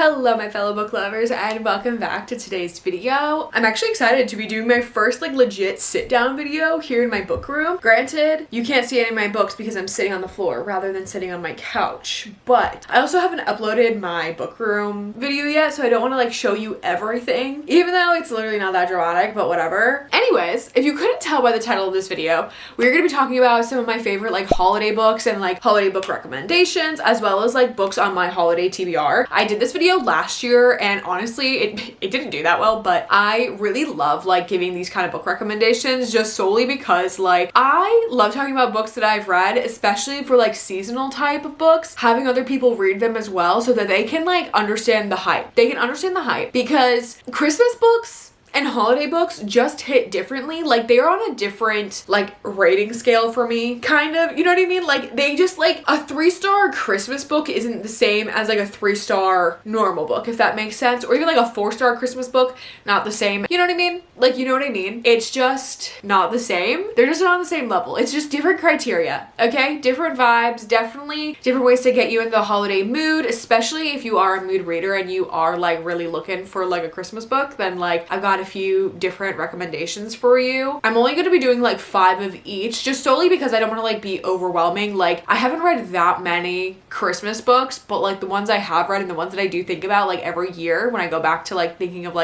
Hello my fellow book lovers and welcome back to today's video. I'm actually excited to be doing my first legit sit down video here in my book room. Granted, you can't see any of my books because I'm sitting on the floor rather than sitting on my couch, but I also haven't uploaded my book room video yet, so I don't want to show you everything, even though it's literally not that dramatic, but whatever. Anyways, if you couldn't tell by the title of this video, we're going to be talking about some of my favorite holiday books and holiday book recommendations, as well as books on my holiday TBR. I did this video last year and honestly it didn't do that well, but I really love giving these kind of book recommendations just solely because I love talking about books that I've read, especially for seasonal type of books, having other people read them as well so that they can understand the hype. They can understand the hype because Christmas books and holiday books just hit differently. They're on a different rating scale for me, kind of, you know what I mean? They just a 3-star Christmas book isn't the same as a 3-star normal book, if that makes sense, or even a 4-star Christmas book, not the same, you know what I mean? You know what I mean? It's just not the same. They're just not on the same level. It's just different criteria, okay? Different vibes, definitely different ways to get you in the holiday mood, especially if you are a mood reader and you are really looking for a Christmas book. Then I've got a few different recommendations for you. I'm only going to be doing 5 of each, just solely because I don't want to be overwhelming. I haven't read that many Christmas books, but the ones I have read and the ones that I do think about every year when I go back to thinking of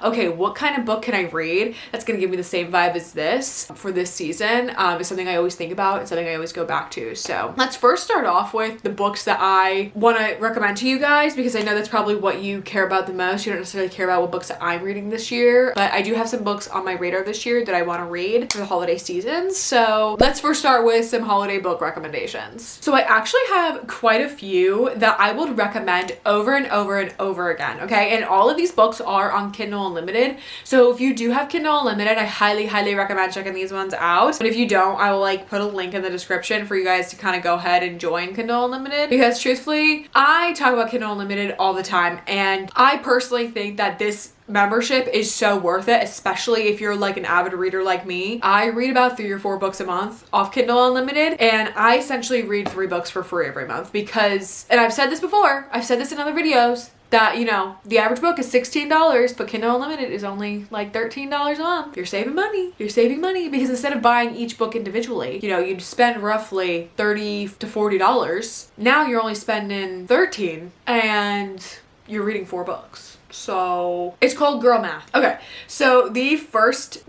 okay, what kind of book can I read that's going to give me the same vibe as this for this season, is something I always think about and something I always go back to. So let's first start off with the books that I want to recommend to you guys, because I know that's probably what you care about the most. You don't necessarily care about what books that I'm reading this year, but I do have some books on my radar this year that I want to read for the holiday season. So let's first start with some holiday book recommendations. So I actually have quite a few that I would recommend over and over and over again, okay? And all of these books are on Kindle Unlimited. So if you do have Kindle Unlimited, I highly recommend checking these ones out. But if you don't, I will put a link in the description for you guys to kind of go ahead and join Kindle Unlimited, because truthfully, I talk about Kindle Unlimited all the time, and I personally think that this membership is so worth it, especially if you're an avid reader like me. I read about 3 or 4 books a month off Kindle Unlimited, and I essentially read 3 books for free every month because, and I've said this before, I've said this in other videos, that, the average book is $16, but Kindle Unlimited is only $13 a month. You're saving money. You're saving money because instead of buying each book individually, you'd spend roughly $30 to $40. Now you're only spending $13 and you're reading 4 books. So it's called Girl Math. Okay, so the first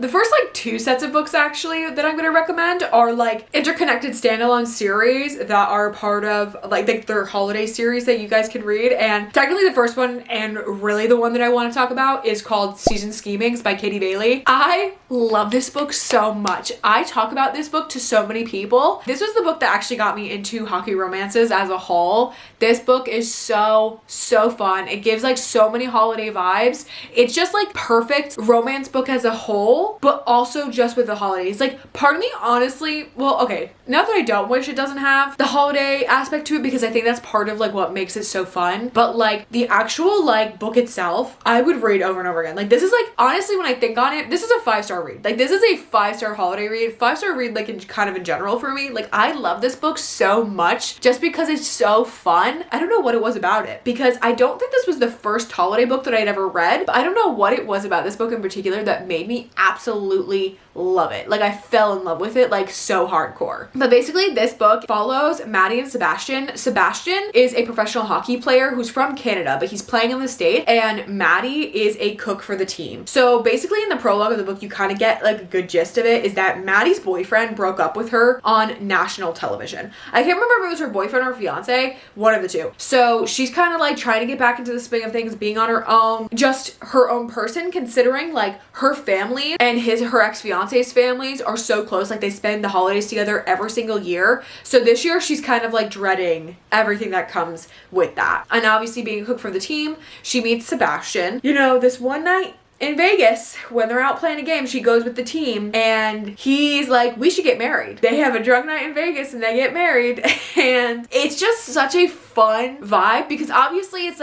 2 sets of books actually that I'm going to recommend are interconnected standalone series that are part of their holiday series that you guys can read. And technically the first one, and really the one that I want to talk about, is called Season Schemings by Katie Bailey. I love this book so much. I talk about this book to so many people. This was the book that actually got me into hockey romances as a whole. This book is so fun. It gives so many holiday vibes. It's just perfect romance book as a whole, but also just with the holidays. Part of me honestly, well, okay, not that I don't wish it doesn't have the holiday aspect to it, because I think that's part of what makes it so fun, but the actual book itself, I would read over and over again. This is honestly, when I think on it, this is a 5-star read. This is a 5-star holiday read, 5-star read in general for me. I love this book so much just because it's so fun. I don't know what it was about it, because I don't think this was the first holiday book that I'd ever read, but I don't know what it was about this book in particular that made me absolutely love it. I fell in love with it so hardcore. But basically this book follows Maddie and Sebastian. Sebastian is a professional hockey player who's from Canada, but he's playing in the States, and Maddie is a cook for the team. So basically in the prologue of the book, you kind of get a good gist of it, is that Maddie's boyfriend broke up with her on national television. I can't remember if it was her boyfriend or fiance, one of the two. So she's kind of trying to get back into the swing of things, being on her own, just her own person, considering her family and her ex-fiance's families are so close. They spend the holidays together every single year. So this year she's kind of dreading everything that comes with that. And obviously being a cook for the team, she meets Sebastian. This one night in Vegas, when they're out playing a game, she goes with the team and he's we should get married. They have a drunk night in Vegas and they get married. And it's just such a fun vibe, because obviously it's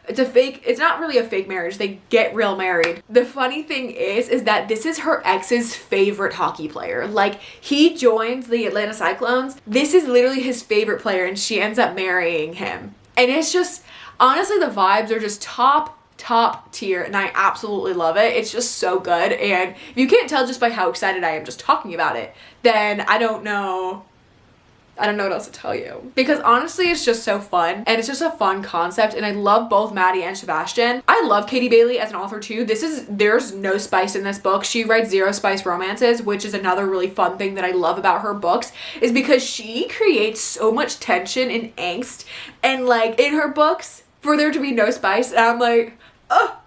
it's not really a fake marriage. They get real married. The funny thing is that this is her ex's favorite hockey player. He joins the Atlanta Cyclones. This is literally his favorite player, and she ends up marrying him. And it's just, honestly, the vibes are just top tier, and I absolutely love it. It's just so good, and if you can't tell just by how excited I am just talking about it, then I don't know what else to tell you. Because honestly, it's just so fun, and it's just a fun concept, and I love both Maddie and Sebastian. I love Katie Bailey as an author too. There's no spice in this book. She writes zero spice romances, which is another really fun thing that I love about her books, is because she creates so much tension and angst, and like in her books, for there to be no spice, and I'm like, oh,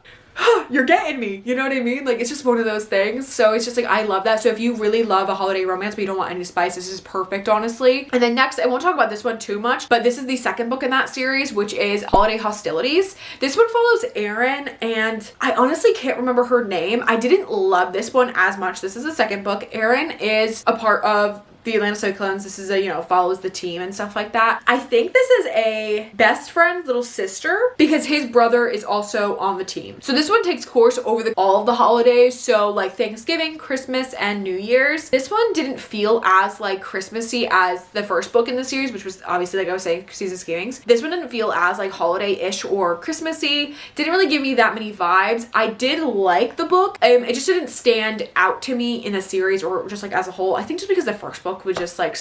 you're getting me, you know what I mean? Like, it's just one of those things. So it's just like, I love that. So if you really love a holiday romance but you don't want any spice, this is perfect, honestly. And then next, I won't talk about this one too much, but this is the second book in that series, which is Holiday Hostilities. This one follows Erin, and I honestly can't remember her name. I didn't love this one as much. This is the second book. Erin is a part of the Atlanta Cyclones. This is a, follows the team and stuff like that. I think this is a best friend's little sister because his brother is also on the team. So this one takes course over all of the holidays. So like Thanksgiving, Christmas, and New Year's. This one didn't feel as like Christmassy as the first book in the series, which was obviously, like I was saying, Season Schemings. This one didn't feel as like holiday-ish or Christmassy. Didn't really give me that many vibes. I did like the book. It just didn't stand out to me in the series or just like as a whole. I think just because the first book was just like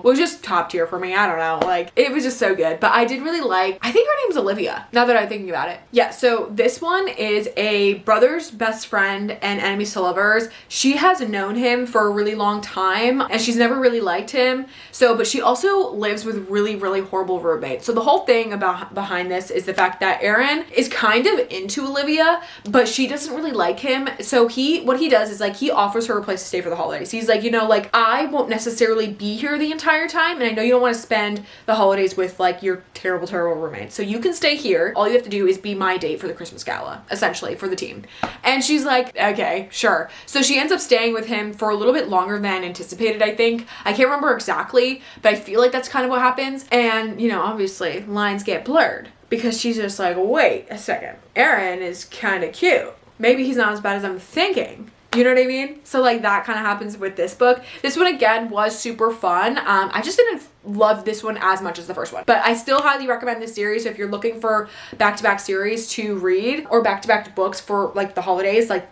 was just top tier for me. I don't know, like it was just so good. But I did really like, I think her name's Olivia, now that I'm thinking about it. Yeah, so this one is a brother's best friend and enemies to lovers. She has known him for a really long time and she's never really liked him. But she also lives with really, really horrible roommates. So the whole thing behind this is the fact that Erin is kind of into Olivia, but she doesn't really like him. So what he does is like, he offers her a place to stay for the holidays. He's like, like I won't necessarily be here the entire time, and I know you don't want to spend the holidays with like your terrible roommates, so you can stay here. All you have to do is be my date for the Christmas gala, essentially, for the team. And she's like, okay, sure. So she ends up staying with him for a little bit longer than anticipated, I think. I can't remember exactly, but I feel like that's kind of what happens. And obviously lines get blurred because she's just like, wait a second, Erin is kind of cute. Maybe he's not as bad as I'm thinking. You know what I mean? So like that kind of happens with this book. This one again was super fun. I just didn't love this one as much as the first one, but I still highly recommend this series. So if you're looking for back-to-back series to read or back-to-back books for like the holidays, like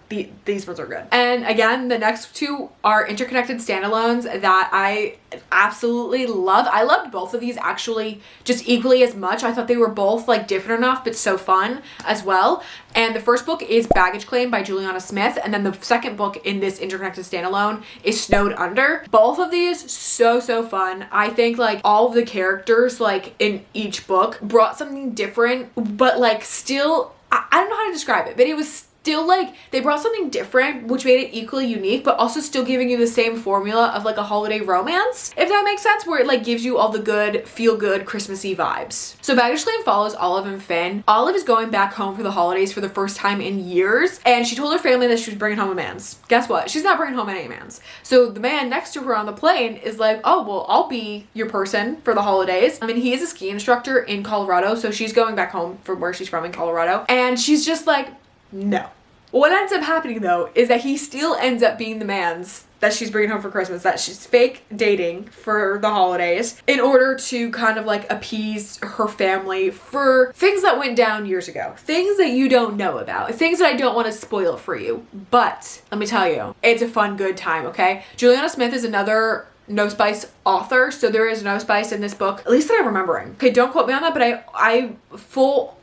these ones are good. And again, the next two are interconnected standalones that I absolutely love. I loved both of these actually just equally as much. I thought they were both like different enough but so fun as well. And the first book is Baggage Claim by Juliana Smith, and then the second book in this interconnected standalone is Snowed Under. Both of these so fun. I think like all of the characters like in each book brought something different, but like still I don't know how to describe it, but it was still like they brought something different, which made it equally unique, but also still giving you the same formula of like a holiday romance, if that makes sense, where it like gives you all the good, feel good, Christmassy vibes. So Baggage Claim follows Olive and Finn. Olive is going back home for the holidays for the first time in years, and she told her family that she was bringing home a man's. Guess what? She's not bringing home any man's. So the man next to her on the plane is like, oh, well, I'll be your person for the holidays. I mean, he is a ski instructor in Colorado, so she's going back home from where she's from in Colorado, and she's just like, no. What ends up happening though is that he still ends up being the man's that she's bringing home for Christmas, that she's fake dating for the holidays in order to kind of like appease her family for things that went down years ago, things that you don't know about, things that I don't want to spoil for you. But let me tell you, it's a fun, good time, okay? Juliana Smith is another no spice author, so there is no spice in this book, at least that I'm remembering. Okay, don't quote me on that, but I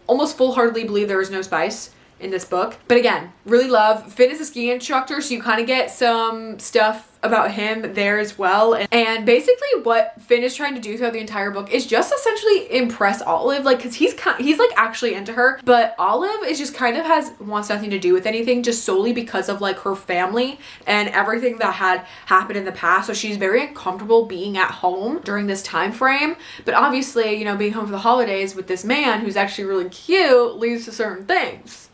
almost full-heartedly believe there is no spice in this book. But again, really love. Finn is a ski instructor, so you kind of get some stuff about him there as well. And basically what Finn is trying to do throughout the entire book is just essentially impress Olive, like, cause he's like actually into her, but Olive is just kind of wants nothing to do with anything, just solely because of like her family and everything that had happened in the past. So she's very uncomfortable being at home during this time frame. But obviously, being home for the holidays with this man who's actually really cute leads to certain things.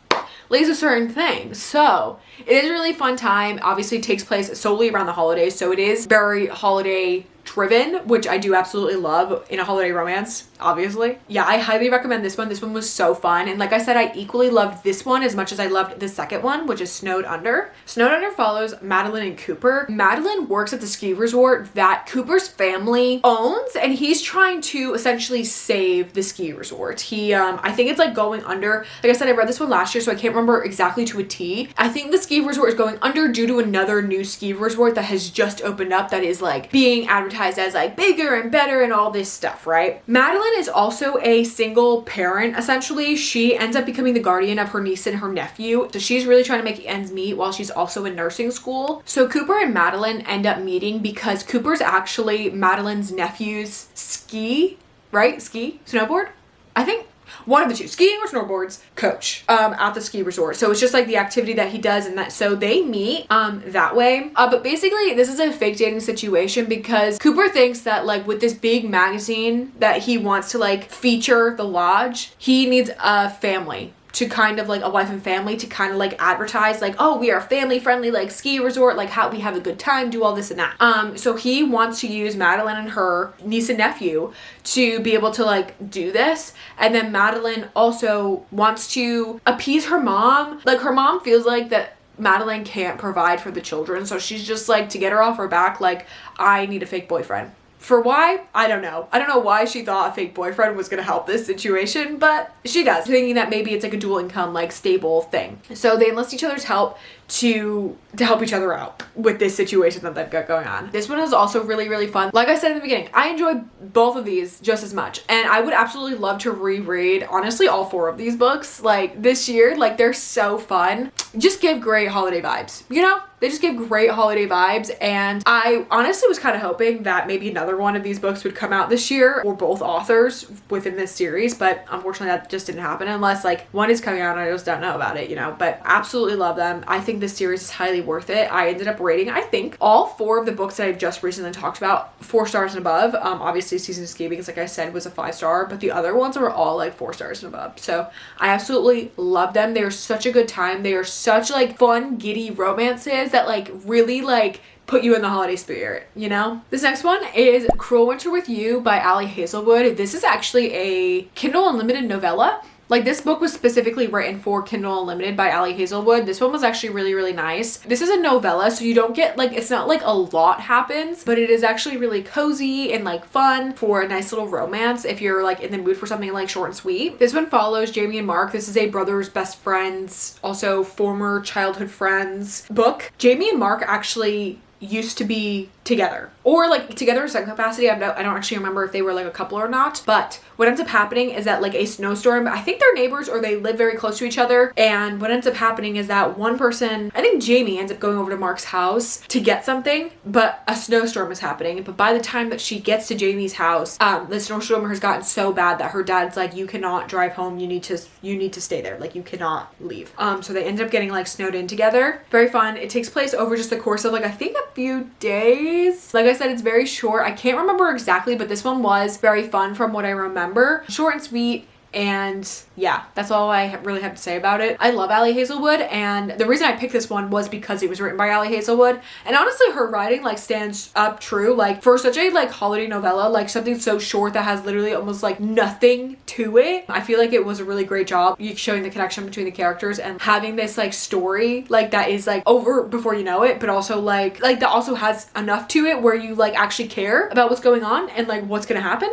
So it is a really fun time. Obviously it takes place solely around the holidays, so it is very holiday driven, which I do absolutely love in a holiday romance, obviously. Yeah, I highly recommend this one. This one was so fun. And like I said, I equally loved this one as much as I loved the second one, which is Snowed Under. Snowed Under follows Madeline and Cooper. Madeline works at the ski resort that Cooper's family owns, and he's trying to essentially save the ski resort. He, I think it's like going under. Like I said, I read this one last year, so I can't remember exactly to a T. I think the ski resort is going under due to another new ski resort that has just opened up that is like being advertised as like bigger and better and all this stuff, right? Madeline is also a single parent, essentially. She ends up becoming the guardian of her niece and her nephew. So she's really trying to make ends meet while she's also in nursing school. So Cooper and Madeline end up meeting because Cooper's actually Madeline's nephew's snowboard? I think one of the two, skiing or snowboards coach at the ski resort. So it's just like the activity that he does, and that so they meet that way. But basically this is a fake dating situation because Cooper thinks that like with this big magazine that he wants to like feature the lodge, he needs a family to kind of like a wife and family to kind of like advertise like, oh, we are family friendly like ski resort, like how we have a good time, do all this and that. So he wants to use Madeline and her niece and nephew to be able to like do this. And then Madeline also wants to appease her mom. Like her mom feels like that Madeline can't provide for the children, so she's just like, to get her off her back, like, I need a fake boyfriend. For why? I don't know. I don't know why she thought a fake boyfriend was gonna help this situation, but she does, thinking that maybe it's like a dual income, like stable thing. So they enlist each other's help to help each other out with this situation that they've got going on. This one is also really, really fun. Like I said in the beginning, I enjoyed both of these just as much, and I would absolutely love to reread, honestly, all 4 of these books, like this year. Like they're so fun. Just give great holiday vibes, you know? They just give great holiday vibes, and I honestly was kind of hoping that maybe another one of these books would come out this year, or both authors within this series, but unfortunately that just didn't happen, unless like one is coming out and I just don't know about it, you know? But absolutely love them. I think this series is highly worth it. I ended up rating, I think, all 4 of the books that I've just recently talked about 4 stars and above. Obviously Season of Schemings, like I said, was a 5-star, but the other ones were all like 4 stars and above. So I absolutely love them. They are such a good time. They are such like fun, giddy romances that like really like put you in the holiday spirit, you know? This next one is Cruel Winter with You by Ali Hazelwood. This is actually a Kindle Unlimited novella. Like this book was specifically written for Kindle Unlimited by Ali Hazelwood. This one was actually really, really nice. This is a novella, so you don't get like, it's not like a lot happens, but it is actually really cozy and like fun for a nice little romance if you're like in the mood for something like short and sweet. This one follows Jamie and Mark. This is a brother's best friends, also former childhood friends book. Jamie and Mark actually used to be together, or like together in some capacity. I don't actually remember if they were like a couple or not, but what ends up happening is that like a snowstorm, I think they're neighbors or they live very close to each other, and what ends up happening is that one person, I think Jamie, ends up going over to Mark's house to get something, but a snowstorm is happening. But by the time that she gets to Jamie's house, the snowstorm has gotten so bad that her dad's like, you cannot drive home, you need to stay there, like you cannot leave. So they end up getting like snowed in together. Very fun. It takes place over just the course of like I think a few days. Like I said, it's very short. I can't remember exactly, but this one was very fun from what I remember. Short and sweet. And yeah, that's all I really have to say about it. I love Ali Hazelwood, and the reason I picked this one was because it was written by Ali Hazelwood, and honestly her writing like stands up true, like for such a like holiday novella, like something so short that has literally almost like nothing to it. I feel like it was a really great job showing the connection between the characters and having this like story like that is like over before you know it, but also like that also has enough to it where you like actually care about what's going on and like what's gonna happen.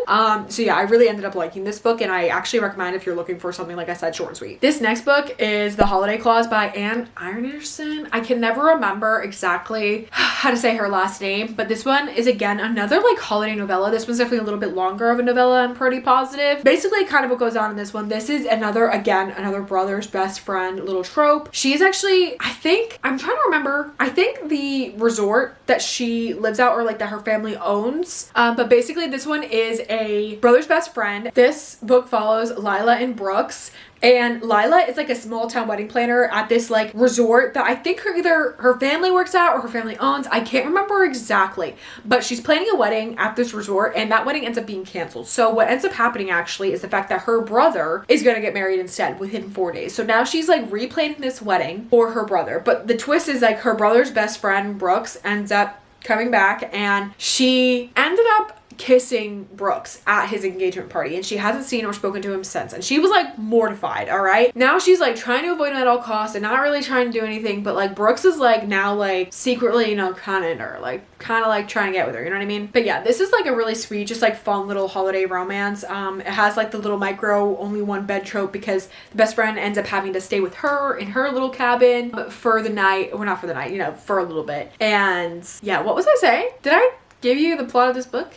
So yeah, I really ended up liking this book, and I actually recommend if you're looking for something, like I said, short and sweet. This next book is The Holiday Clause by Anne Irenerson. I can never remember exactly how to say her last name, but this one is again another like holiday novella. This one's definitely a little bit longer of a novella and pretty positive. Basically kind of what goes on in this one. This is another brother's best friend little trope. She's actually, I'm trying to remember, I think the resort that she lives at or like that her family owns. But basically this one is a brother's best friend. This book follows Lila and Brooks, and Lila is like a small town wedding planner at this like resort that I think either her family works at or her family owns. I can't remember exactly, but she's planning a wedding at this resort, and that wedding ends up being canceled. So what ends up happening actually is the fact that her brother is going to get married instead within 4 days. So now she's like replanning this wedding for her brother, but the twist is like her brother's best friend Brooks ends up coming back, and she ended up kissing Brooks at his engagement party, and she hasn't seen or spoken to him since, and she was like mortified. All right, now she's like trying to avoid him at all costs and not really trying to do anything, but like Brooks is like now like secretly, you know, kind of into her, like kind of like trying to get with her, you know what I mean? But yeah, this is like a really sweet, just like fun little holiday romance. It has like the little micro only one bed trope because the best friend ends up having to stay with her in her little cabin for the night, well, not for the night, you know, for a little bit. And yeah, what was I saying? Did I give you the plot of this book?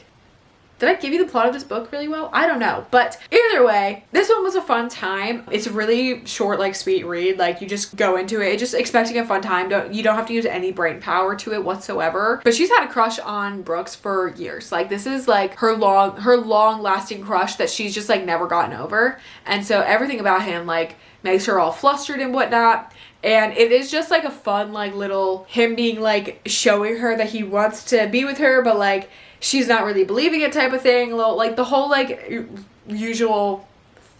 Did I give you the plot of this book really well? I don't know. But either way, this one was a fun time. It's a really short, like sweet read. Like you just go into it just expecting a fun time. You don't have to use any brain power to it whatsoever. But she's had a crush on Brooks for years. Like this is like her long lasting crush that she's just like never gotten over. And so everything about him like makes her all flustered and whatnot. And it is just like a fun like little him being like showing her that he wants to be with her, but like she's not really believing it type of thing. Like the whole like usual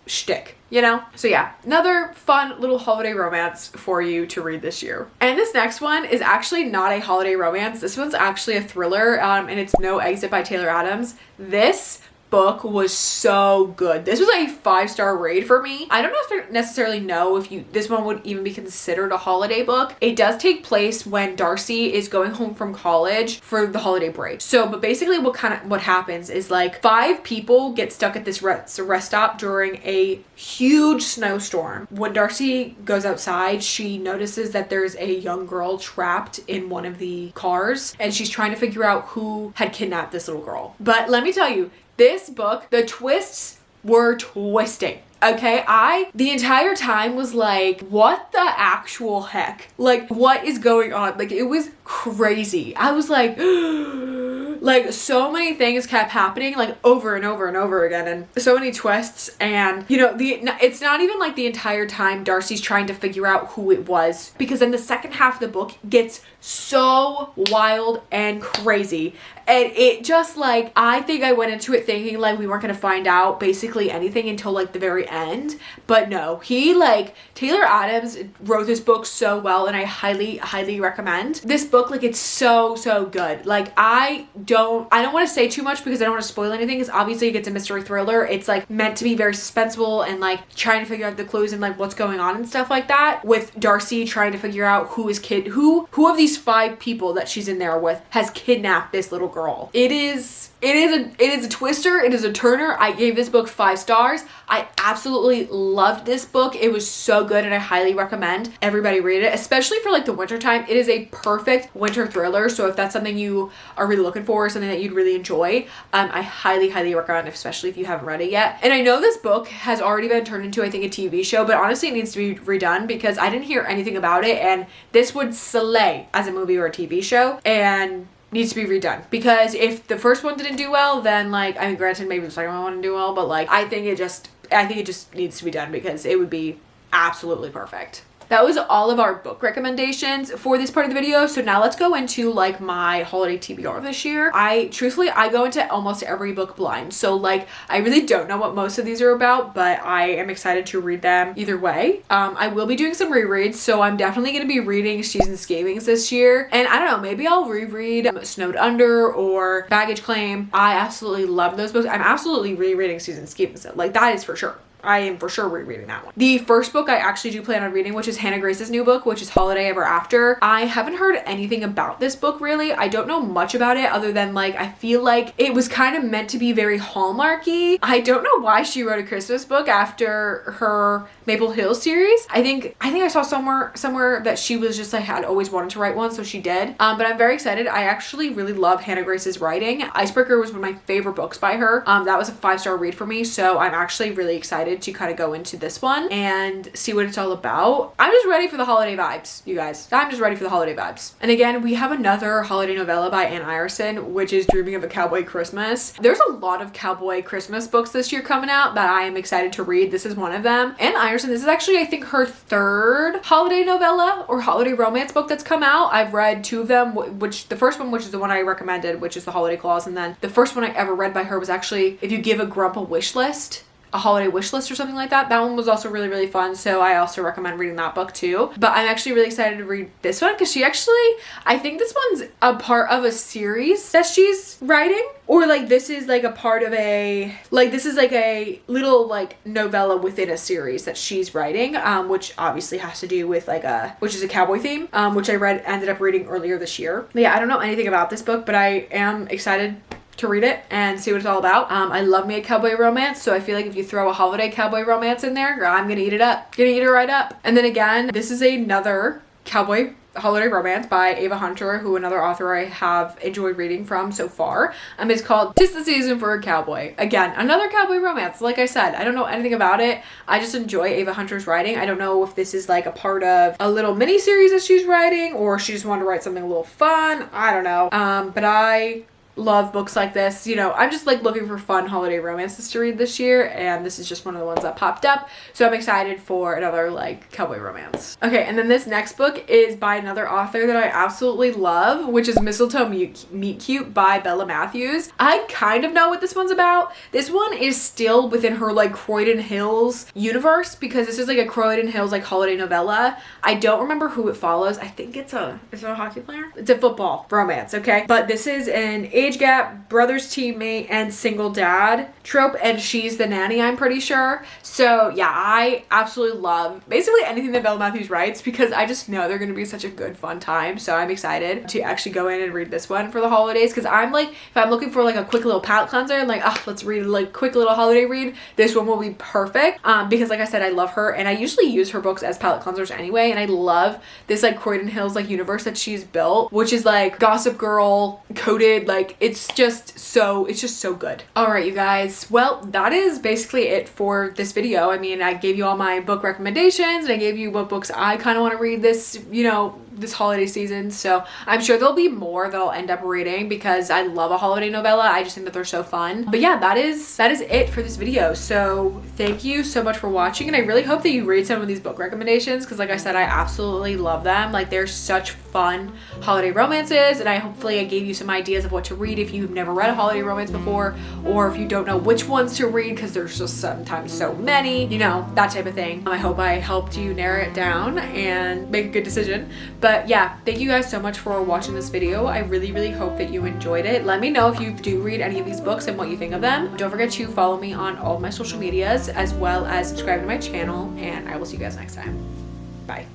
shtick, you know? So yeah, another fun little holiday romance for you to read this year. And this next one is actually not a holiday romance. This one's actually a thriller, and it's No Exit by Taylor Adams. This book was so good. This was a 5-star read for me. I don't necessarily know if this one would even be considered a holiday book. It does take place when Darcy is going home from college for the holiday break. So, but basically what happens is like 5 people get stuck at this rest stop during a huge snowstorm. When Darcy goes outside, she notices that there's a young girl trapped in one of the cars, and she's trying to figure out who had kidnapped this little girl. But let me tell you, this book, the twists were twisting. Okay, the entire time was like, what the actual heck? Like, what is going on? Like, it was crazy. I was like, like, so many things kept happening, like, over and over and over again, and so many twists, and, you know, it's not even, like, the entire time Darcy's trying to figure out who it was, because then the second half of the book gets so wild and crazy, and it just, like, I think I went into it thinking, like, we weren't gonna find out basically anything until, like, the very end, but no, Taylor Adams wrote this book so well, and I highly recommend this book. Like, it's so good. Like, I don't want to say too much because I don't want to spoil anything, because obviously it's a mystery thriller. It's like meant to be very suspenseful and like trying to figure out the clues and like what's going on and stuff like that, with Darcy trying to figure out who of these 5 people that she's in there with has kidnapped this little girl. It is a twister. It is a turner. I gave this book 5 stars. I absolutely loved this book. It was so good, and I highly recommend everybody read it, especially for like the winter time. It is a perfect winter thriller. So if that's something you are really looking for, something that you'd really enjoy, I highly recommend, especially if you haven't read it yet. And I know this book has already been turned into, I think, a TV show, but honestly it needs to be redone because I didn't hear anything about it, and this would slay as a movie or a TV show, and needs to be redone, because if the first one didn't do well, then like, I mean, granted maybe the second one wouldn't do well, but like I think it just needs to be done because it would be absolutely perfect. That was all of our book recommendations for this part of the video. So now let's go into like my holiday TBR this year. I go into almost every book blind. So like, I really don't know what most of these are about, but I am excited to read them either way. I will be doing some rereads. So I'm definitely going to be reading Schemings this year. And I don't know, maybe I'll reread Snowed Under or Baggage Claim. I absolutely love those books. I'm absolutely rereading Schemings. Like, that is for sure. I am for sure rereading that one. The first book I actually do plan on reading, which is Hannah Grace's new book, which is Holiday Ever After. I haven't heard anything about this book really. I don't know much about it other than like, I feel like it was kind of meant to be very Hallmarky. I don't know why she wrote a Christmas book after her Maple Hill series. I think I saw somewhere that she was just like had always wanted to write one, so she did. But I'm very excited. I actually really love Hannah Grace's writing. Icebreaker was one of my favorite books by her. That was a 5-star read for me, so I'm actually really excited to kind of go into this one and see what it's all about. I'm just ready for the holiday vibes, you guys. I'm just ready for the holiday vibes. And again, we have another holiday novella by Anne Ireson, which is Dreaming of a Cowboy Christmas. There's a lot of cowboy Christmas books this year coming out that I am excited to read. This is one of them. Anne Ireson, this is actually, I think, her 3rd holiday novella or holiday romance book that's come out. I've read 2 of them, which the first one, which is the one I recommended, which is The Holiday Clause, and then the first one I ever read by her was actually If You Give a Grump a Wish List. a holiday wish list or something like that. That one was also really, really fun. So I also recommend reading that book too. But I'm actually really excited to read this one because I think this one's a part of a series that she's writing, or like this is like a part of this is like a little like novella within a series that she's writing, which obviously has to do with which is a cowboy theme, which I ended up reading earlier this year. But yeah, I don't know anything about this book, but I am excited to read it and see what it's all about. I love me a cowboy romance, so I feel like if you throw a holiday cowboy romance in there, girl, I'm gonna eat it up. Gonna eat it right up. And then again, this is another cowboy holiday romance by Ava Hunter, who another author I have enjoyed reading from so far. It's called 'Tis the Season for a Cowboy. Again, another cowboy romance. Like I said, I don't know anything about it. I just enjoy Ava Hunter's writing. I don't know if this is like a part of a little mini series that she's writing, or she just wanted to write something a little fun. I don't know. But I love books like this. You know, I'm just like looking for fun holiday romances to read this year, and this is just one of the ones that popped up, so I'm excited for another like cowboy romance. Okay, and then this next book is by another author that I absolutely love, which is Mistletoe Meet Cute by Bella Matthews. I kind of know what this one's about. This one is still within her like Croydon Hills universe, because this is like a Croydon Hills like holiday novella. I don't remember who it follows. I think is it a hockey player? It's a football romance, okay? But this is an age gap, brother's teammate, and single dad trope, and she's the nanny, I'm pretty sure. So yeah, I absolutely love basically anything that Bella Matthews writes, because I just know they're gonna be such a good fun time. So I'm excited to actually go in and read this one for the holidays, because I'm like, if I'm looking for like a quick little palate cleanser, I'm like, oh, let's read like quick little holiday read, this one will be perfect. Because like I said, I love her, and I usually use her books as palate cleansers anyway, and I love this like Croydon Hills like universe that she's built, which is like Gossip Girl coded. Like it's just so good. All right, you guys, well, that is basically it for this video. I mean, I gave you all my book recommendations, and I gave you what books I kind of want to read this, you know, this holiday season. So I'm sure there'll be more that I'll end up reading, because I love a holiday novella. I just think that they're so fun. But yeah, that is it for this video. So thank you so much for watching, and I really hope that you read some of these book recommendations, because like I said, I absolutely love them. Like they're such fun holiday romances, and hopefully I gave you some ideas of what to read if you've never read a holiday romance before, or if you don't know which ones to read because there's just sometimes so many, you know, that type of thing. I hope I helped you narrow it down and make a good decision. But yeah, thank you guys so much for watching this video. I really, really hope that you enjoyed it. Let me know if you do read any of these books and what you think of them. Don't forget to follow me on all of my social medias, as well as subscribe to my channel, and I will see you guys next time. Bye.